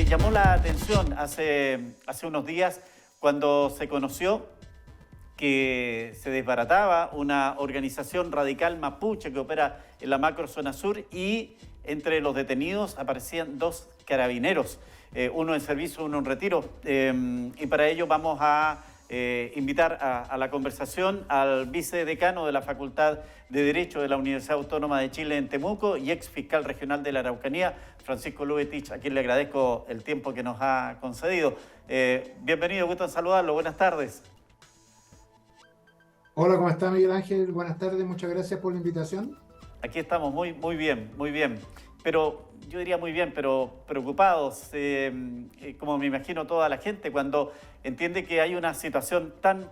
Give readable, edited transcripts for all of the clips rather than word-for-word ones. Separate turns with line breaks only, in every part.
llamó la atención hace unos días cuando se conoció que se desbarataba una organización radical mapuche que opera en la macrozona sur y entre los detenidos aparecían dos carabineros, uno en servicio, uno en retiro. Y para ello vamos a invitar a la conversación al vicedecano de la Facultad de Derecho de la Universidad Autónoma de Chile en Temuco y ex fiscal regional de la Araucanía, Francisco Lubetich, a quien le agradezco el tiempo que nos ha concedido. Bienvenido, gusto en saludarlo, buenas tardes.
Hola, ¿cómo está Miguel Ángel? Buenas tardes, muchas gracias por la invitación.
Aquí estamos muy bien, muy bien. Pero yo diría muy bien, pero preocupados, como me imagino toda la gente, cuando entiende que hay una situación tan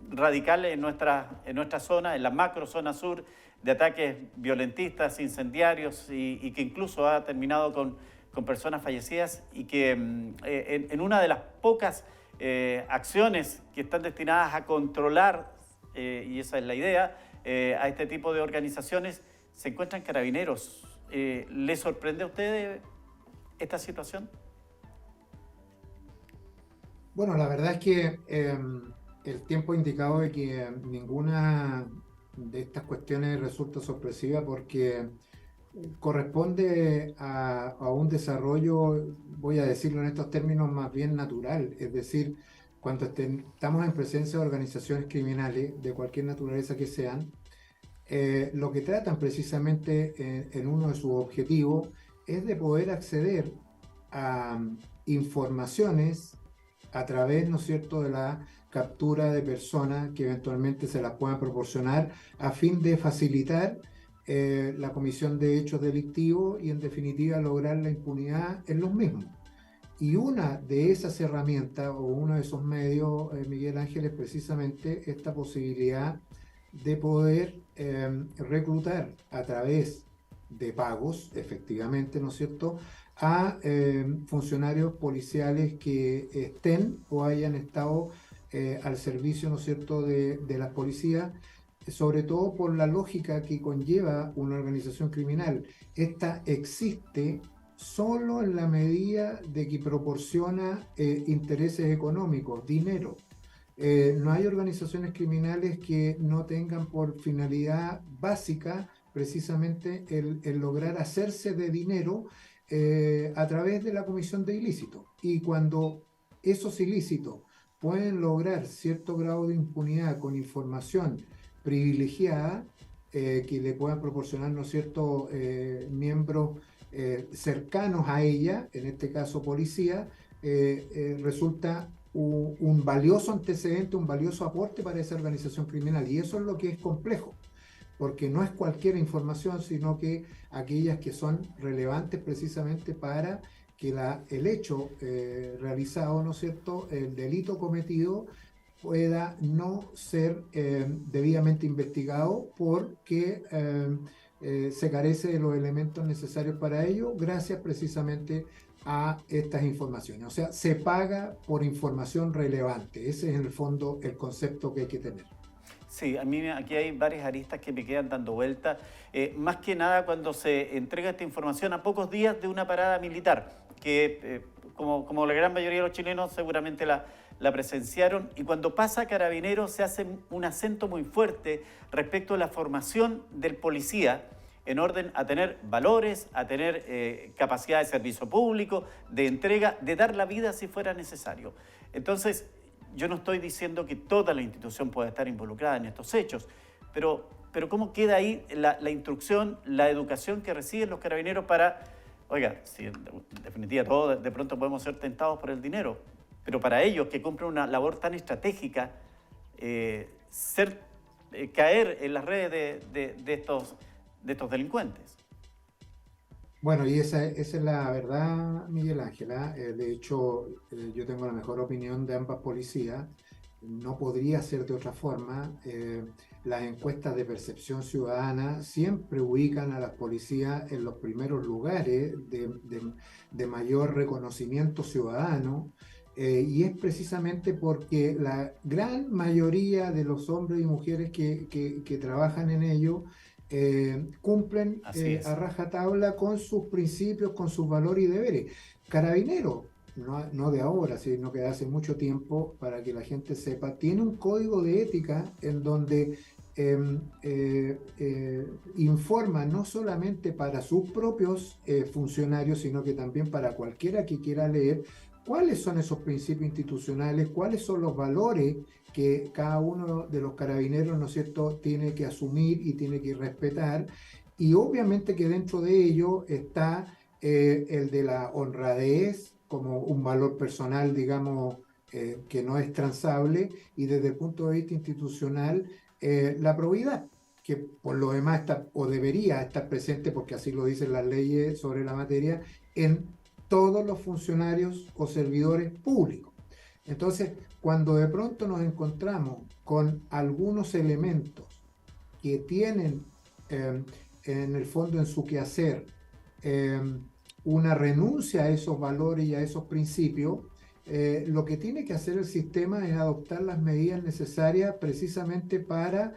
radical en nuestra zona, en la macro zona sur, de ataques violentistas, incendiarios y que incluso ha terminado con personas fallecidas y que en una de las pocas acciones que están destinadas a controlar, y esa es la idea, a este tipo de organizaciones, se encuentran carabineros. ¿Le sorprende a usted esta situación?
Bueno, la verdad es que el tiempo ha indicado de que ninguna de estas cuestiones resulta sorpresiva porque corresponde a un desarrollo, voy a decirlo en estos términos, más bien natural. Es decir, cuando estamos en presencia de organizaciones criminales de cualquier naturaleza que sean, lo que tratan precisamente en uno de sus objetivos es de poder acceder a informaciones a través, ¿no es cierto?, de la captura de personas que eventualmente se las puedan proporcionar a fin de facilitar la comisión de hechos delictivos y en definitiva lograr la impunidad en los mismos. Y una de esas herramientas o uno de esos medios, Miguel Ángel, es precisamente esta posibilidad de poder reclutar a través de pagos, efectivamente, ¿no es cierto?, a funcionarios policiales que estén o hayan estado al servicio, ¿no es cierto?, de las policías, sobre todo por la lógica que conlleva una organización criminal. Esta existe solo en la medida de que proporciona intereses económicos, dinero. No hay organizaciones criminales que no tengan por finalidad básica precisamente el lograr hacerse de dinero a través de la comisión de ilícitos. Y cuando esos ilícitos pueden lograr cierto grado de impunidad con información privilegiada que le puedan proporcionar, ¿no es cierto?, miembros cercanos a ella, en este caso policía, resulta un valioso antecedente, un valioso aporte para esa organización criminal. Y eso es lo que es complejo, porque no es cualquier información, sino que aquellas que son relevantes precisamente para que el hecho realizado, ¿no es cierto?, el delito cometido, pueda no ser debidamente investigado porque se carece de los elementos necesarios para ello, gracias precisamente a estas informaciones. O sea, se paga por información relevante. Ese es en el fondo el concepto que hay que tener.
Sí, a mí aquí hay varias aristas que me quedan dando vueltas. Más que nada cuando se entrega esta información a pocos días de una parada militar, que como la gran mayoría de los chilenos seguramente la presenciaron, y cuando pasa Carabineros se hace un acento muy fuerte respecto a la formación del policía en orden a tener valores, a tener capacidad de servicio público, de entrega, de dar la vida si fuera necesario. Entonces, yo no estoy diciendo que toda la institución pueda estar involucrada en estos hechos, pero ¿cómo queda ahí la instrucción, la educación que reciben los carabineros para, oiga, si en definitiva todos de pronto podemos ser tentados por el dinero, pero para ellos que cumplen una labor tan estratégica, caer en las redes de estos delincuentes?
Bueno, y esa es la verdad, Miguel Ángel. De hecho, yo tengo la mejor opinión de ambas policías. No podría ser de otra forma. Las encuestas de percepción ciudadana siempre ubican a las policías en los primeros lugares de mayor reconocimiento ciudadano. Y es precisamente porque la gran mayoría de los hombres y mujeres que trabajan en ello cumplen
Así
a
es.
rajatabla con sus principios, con sus valores y deberes. Carabineros, no de ahora, sino que de hace mucho tiempo, para que la gente sepa, tiene un código de ética en donde informa no solamente para sus propios funcionarios, sino que también para cualquiera que quiera leer cuáles son esos principios institucionales, cuáles son los valores que cada uno de los carabineros, ¿no es cierto?, tiene que asumir y tiene que respetar. Y obviamente que dentro de ello está el de la honradez como un valor personal, digamos, que no es transable, y desde el punto de vista institucional, la probidad, que por lo demás está o debería estar presente, porque así lo dicen las leyes sobre la materia, en todos los funcionarios o servidores públicos. Entonces, cuando de pronto nos encontramos con algunos elementos que tienen eh, en el fondo en su quehacer eh, una renuncia a esos valores y a esos principios, lo que tiene que hacer el sistema es adoptar las medidas necesarias precisamente para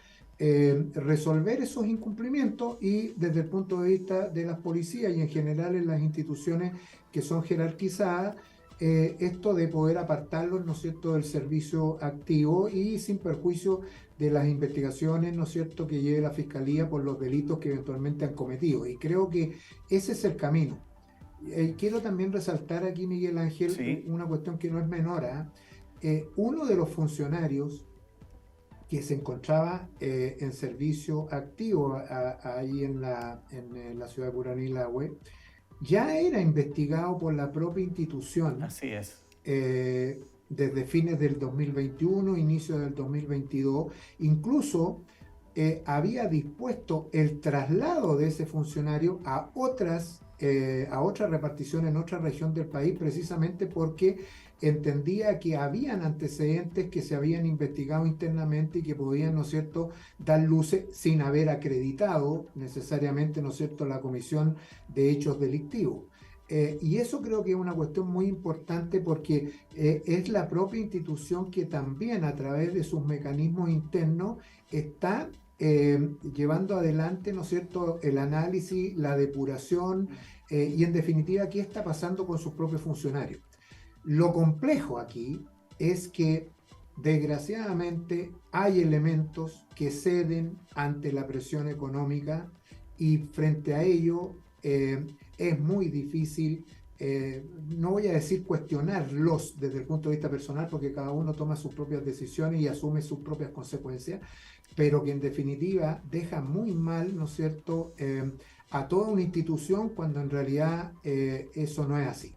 resolver esos incumplimientos, y desde el punto de vista de las policías y en general en las instituciones que son jerarquizadas, esto de poder apartarlos, ¿no es cierto?, del servicio activo y sin perjuicio de las investigaciones, ¿no es cierto?, que lleve la Fiscalía por los delitos que eventualmente han cometido. Y creo que ese es el camino. Quiero también resaltar aquí, Miguel Ángel,
Sí,
una cuestión que no es menor, ¿ah? Uno de los funcionarios que se encontraba en servicio activo ahí en la ciudad de Curanilahue, ya era investigado por la propia institución
así es.
desde fines del 2021, inicio del 2022, incluso había dispuesto el traslado de ese funcionario a otra repartición en otra región del país, precisamente porque entendía que habían antecedentes que se habían investigado internamente y que podían, ¿no es cierto?, dar luces sin haber acreditado necesariamente, ¿no es cierto?, la comisión de hechos delictivos. Y eso creo que es una cuestión muy importante, porque es la propia institución que también a través de sus mecanismos internos está llevando adelante, ¿no es cierto?, el análisis, la depuración, y en definitiva qué está pasando con sus propios funcionarios. Lo complejo aquí es que desgraciadamente hay elementos que ceden ante la presión económica, y frente a ello es muy difícil, no voy a decir cuestionarlos desde el punto de vista personal, porque cada uno toma sus propias decisiones y asume sus propias consecuencias, pero que en definitiva deja muy mal, ¿no es cierto?, a toda una institución, cuando en realidad eso no es así.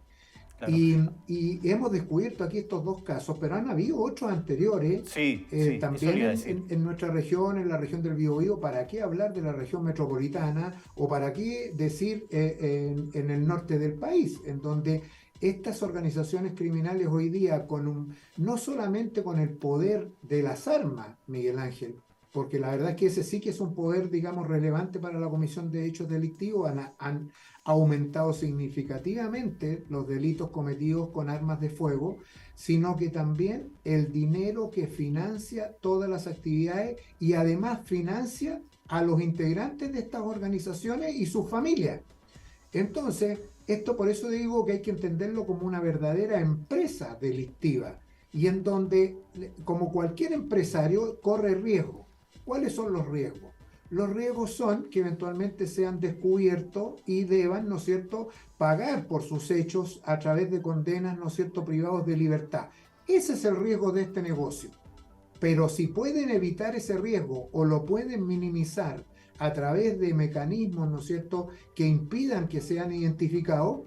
Claro.
Y, y hemos descubierto aquí estos dos casos, pero han habido otros anteriores
Sí, sí, eso le
también
iba a decir.
en nuestra región, en la región del Biobío. ¿Para qué hablar de la región metropolitana, o para qué decir en el norte del país, en donde estas organizaciones criminales hoy día, no solamente con el poder de las armas, Miguel Ángel, porque la verdad es que ese sí que es un poder, digamos, relevante para la comisión de hechos delictivos, han aumentado significativamente los delitos cometidos con armas de fuego, sino que también el dinero que financia todas las actividades, y además financia a los integrantes de estas organizaciones y sus familias. Entonces, esto, por eso digo que hay que entenderlo como una verdadera empresa delictiva, y en donde, como cualquier empresario, corre riesgo. ¿Cuáles son los riesgos? Los riesgos son que eventualmente sean descubiertos y deban, ¿no es cierto?, pagar por sus hechos a través de condenas, ¿no es cierto?, privados de libertad. Ese es el riesgo de este negocio. Pero si pueden evitar ese riesgo o lo pueden minimizar a través de mecanismos, ¿no es cierto?, que impidan que sean identificados,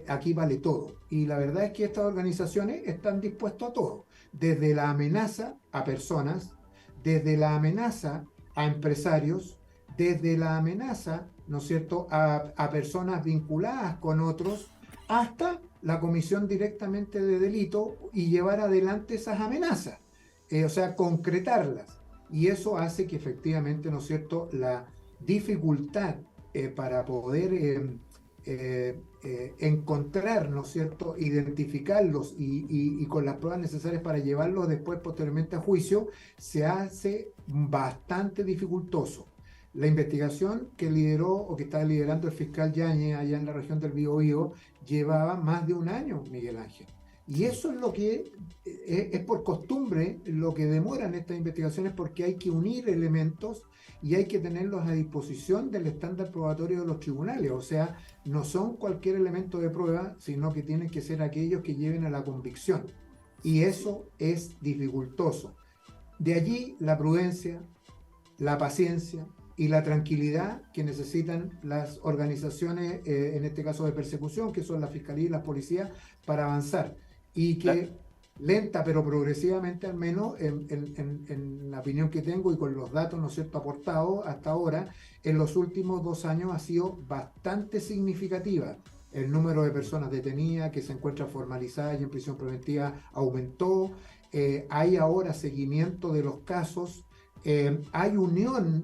aquí vale todo. Y la verdad es que estas organizaciones están dispuestas a todo, desde la amenaza a personas, desde la amenaza a empresarios, desde la amenaza, ¿no es cierto?, a personas vinculadas con otros, hasta la comisión directamente de delito y llevar adelante esas amenazas, o sea, concretarlas. Y eso hace que efectivamente, ¿no es cierto?, la dificultad para poder encontrar, ¿no es cierto?, identificarlos y con las pruebas necesarias para llevarlos después posteriormente a juicio, se hace bastante dificultoso. La investigación que lideró o que estaba liderando el fiscal Yáñez allá en la región del Biobío llevaba más de un año, Miguel Ángel. Y eso es lo que es por costumbre lo que demoran estas investigaciones, porque hay que unir elementos y hay que tenerlos a disposición del estándar probatorio de los tribunales. O sea, no son cualquier elemento de prueba, sino que tienen que ser aquellos que lleven a la convicción. Y eso es dificultoso. De allí la prudencia, la paciencia y la tranquilidad que necesitan las organizaciones, en este caso de persecución, que son la Fiscalía y las policías, para avanzar. Y que lenta pero progresivamente, al menos en la opinión que tengo y con los datos, ¿no es cierto?, aportados hasta ahora, en los últimos 2 años ha sido bastante significativa. El número de personas detenidas que se encuentran formalizadas y en prisión preventiva aumentó. Hay ahora seguimiento de los casos. Hay unión,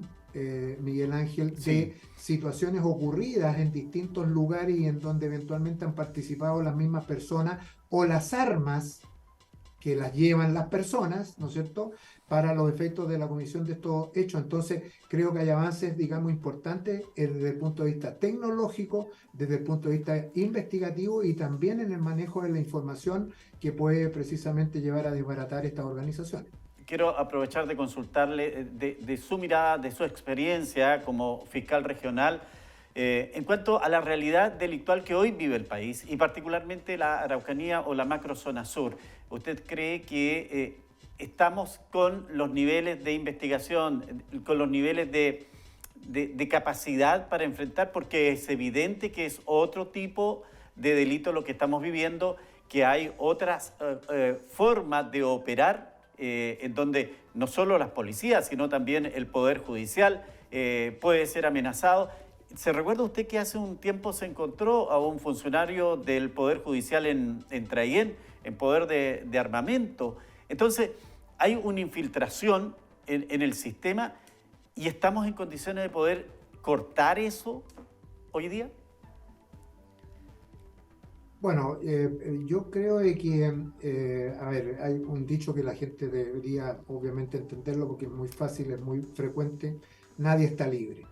Miguel Ángel, de situaciones ocurridas en distintos lugares y en donde eventualmente han participado las mismas personas o las armas que las llevan las personas, ¿no es cierto?, para los efectos de la comisión de estos hechos. Entonces, creo que hay avances, digamos, importantes desde el punto de vista tecnológico, desde el punto de vista investigativo y también en el manejo de la información que puede precisamente llevar a desbaratar estas organizaciones.
Quiero aprovechar de consultarle de su mirada, de su experiencia como fiscal regional, en cuanto a la realidad delictual que hoy vive el país y particularmente la Araucanía o la macrozona sur. ¿Usted cree que estamos con los niveles de investigación, con los niveles de capacidad para enfrentar? Porque es evidente que es otro tipo de delito lo que estamos viviendo, que hay otras formas de operar en donde no solo las policías, sino también el Poder Judicial puede ser amenazado. ¿Se recuerda usted que hace un tiempo se encontró a un funcionario del Poder Judicial en Traiguén, en poder de armamento? Entonces, hay una infiltración en el sistema y estamos en condiciones de poder cortar eso hoy día.
Bueno, yo creo de que, a ver, hay un dicho que la gente debería obviamente entenderlo porque es muy fácil, es muy frecuente: nadie está libre.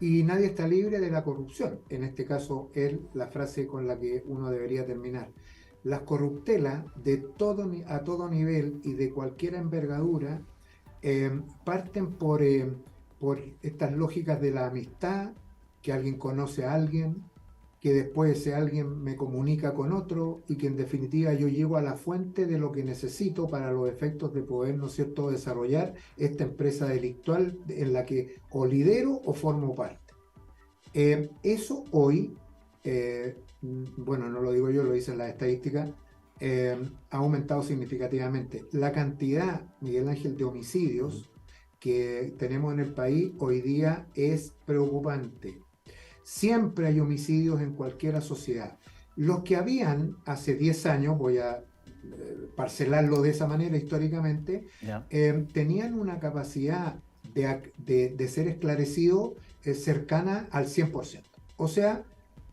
Y nadie está libre de la corrupción. En este caso es la frase con la que uno debería terminar. Las corruptelas a todo nivel y de cualquier envergadura parten por estas lógicas de la amistad, que alguien conoce a alguien, que después ese alguien me comunica con otro y que en definitiva yo llego a la fuente de lo que necesito para los efectos de poder, ¿no es cierto?, desarrollar esta empresa delictual en la que o lidero o formo parte. Eso hoy, bueno, no lo digo yo, lo dicen las estadísticas, ha aumentado significativamente. La cantidad, Miguel Ángel, de homicidios que tenemos en el país hoy día es preocupante. Siempre hay homicidios en cualquier sociedad. Los que habían hace 10 años, voy a parcelarlo de esa manera históricamente, tenían una capacidad de ser esclarecido cercana al 100%. O sea,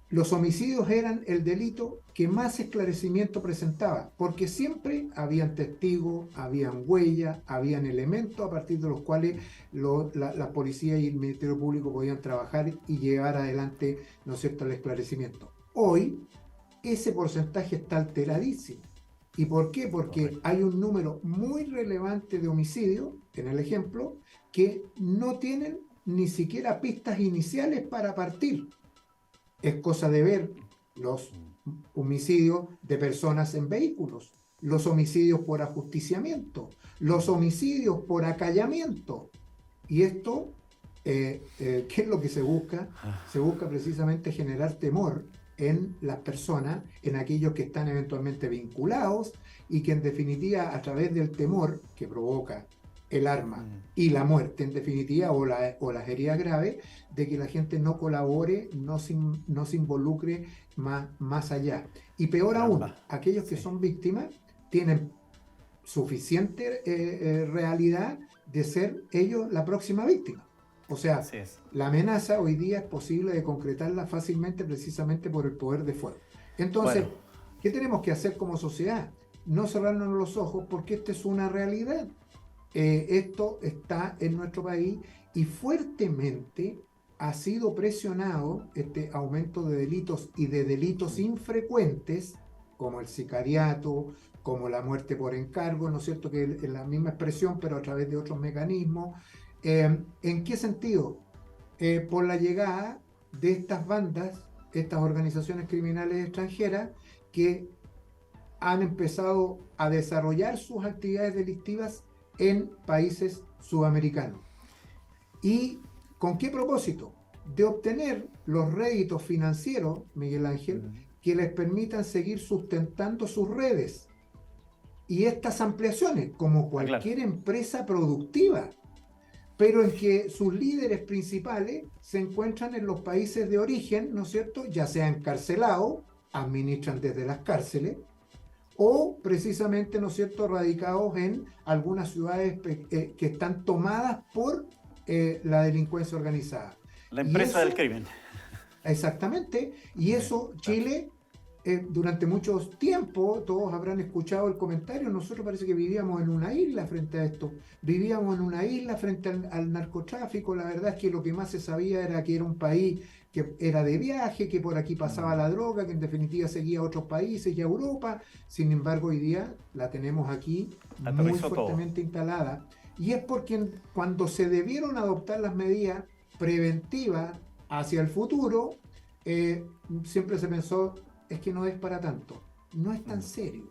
los homicidios eran el delito que más esclarecimiento presentaba, porque siempre habían testigos, habían huellas, habían elementos a partir de los cuales la policía y el Ministerio Público podían trabajar y llevar adelante, ¿no es cierto?, el esclarecimiento. Hoy, ese porcentaje está alteradísimo. ¿Y por qué? Porque hay un número muy relevante de homicidios, en el ejemplo, que no tienen ni siquiera pistas iniciales para partir. Es cosa de ver los homicidios de personas en vehículos, los homicidios por ajusticiamiento, los homicidios por acallamiento. Y esto, ¿qué es lo que se busca? Se busca precisamente generar temor en las personas, en aquellos que están eventualmente vinculados y que en definitiva a través del temor que provoca el arma y la muerte en definitiva o las heridas graves, de que la gente no colabore, no se involucre más allá. Y peor aún, aquellos que son víctimas tienen suficiente realidad de ser ellos la próxima víctima. O sea, la amenaza hoy día es posible de concretarla fácilmente precisamente por el poder de fuego. Entonces, ¿qué tenemos que hacer como sociedad? No cerrarnos los ojos porque esta es una realidad. Esto está en nuestro país y fuertemente ha sido presionado este aumento de delitos y de delitos infrecuentes, como el sicariato, como la muerte por encargo, ¿no es cierto? Que es la misma expresión, pero a través de otros mecanismos. ¿En qué sentido? Por la llegada de estas bandas, estas organizaciones criminales extranjeras, que han empezado a desarrollar sus actividades delictivas en países sudamericanos. ¿Y con qué propósito? De obtener los réditos financieros, Miguel Ángel, que les permitan seguir sustentando sus redes. Y estas ampliaciones, como cualquier empresa productiva, pero en que sus líderes principales se encuentran en los países de origen, ¿no es cierto? Ya sea encarcelados, administran desde las cárceles, o precisamente, ¿no es cierto?, radicados en algunas ciudades que están tomadas por la delincuencia organizada.
La empresa del crimen.
Exactamente, y eso Chile, durante mucho tiempo, todos habrán escuchado el comentario, nosotros parece que vivíamos en una isla frente a esto, vivíamos en una isla frente al narcotráfico. La verdad es que lo que más se sabía era que era un país que era de viaje, que por aquí pasaba la droga, que en definitiva seguía a otros países y a Europa. Sin embargo, hoy día la tenemos aquí muy fuertemente instalada, y es porque cuando se debieron adoptar las medidas preventivas hacia el futuro, siempre se pensó, es que no es para tanto, no es tan serio.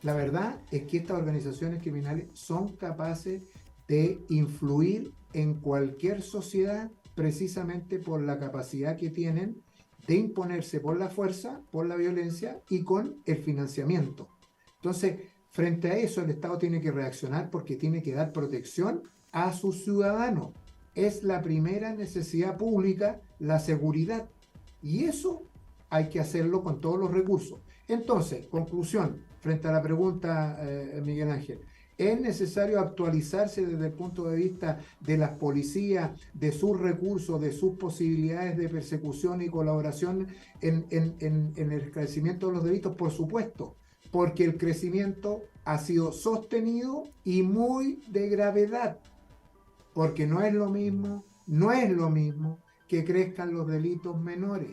La verdad es que estas organizaciones criminales son capaces de influir en cualquier sociedad precisamente por la capacidad que tienen de imponerse por la fuerza, por la violencia y con el financiamiento. Entonces, frente a eso, el Estado tiene que reaccionar porque tiene que dar protección a sus ciudadanos. Es la primera necesidad pública, la seguridad. Y eso hay que hacerlo con todos los recursos. Entonces, conclusión, frente a la pregunta, Miguel Ángel, ¿es necesario actualizarse desde el punto de vista de las policías, de sus recursos, de sus posibilidades de persecución y colaboración en el crecimiento de los delitos? Por supuesto, porque el crecimiento ha sido sostenido y muy de gravedad, porque no es lo mismo que crezcan los delitos menores.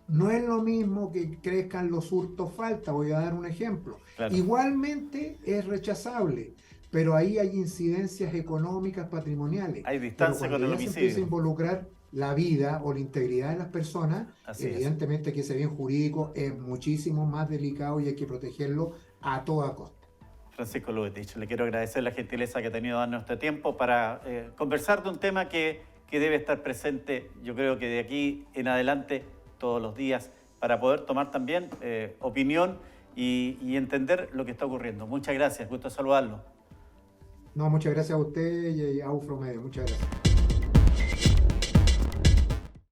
No es lo mismo que crezcan los hurtos falta, voy a dar un ejemplo. Claro. Igualmente es rechazable, pero ahí hay incidencias económicas, patrimoniales.
Hay distancia con el homicidio.
Se empieza a involucrar la vida o la integridad de las personas, evidentemente que ese bien jurídico es muchísimo más delicado y hay que protegerlo a toda costa.
Francisco Lubetich, le quiero agradecer la gentileza que ha tenido de darnos este tiempo para conversar de un tema que debe estar presente, yo creo que de aquí en adelante, todos los días, para poder tomar también opinión y entender lo que está ocurriendo. Muchas gracias, gusto saludarlo.
No, muchas gracias a usted y a UFRO Medio, muchas gracias.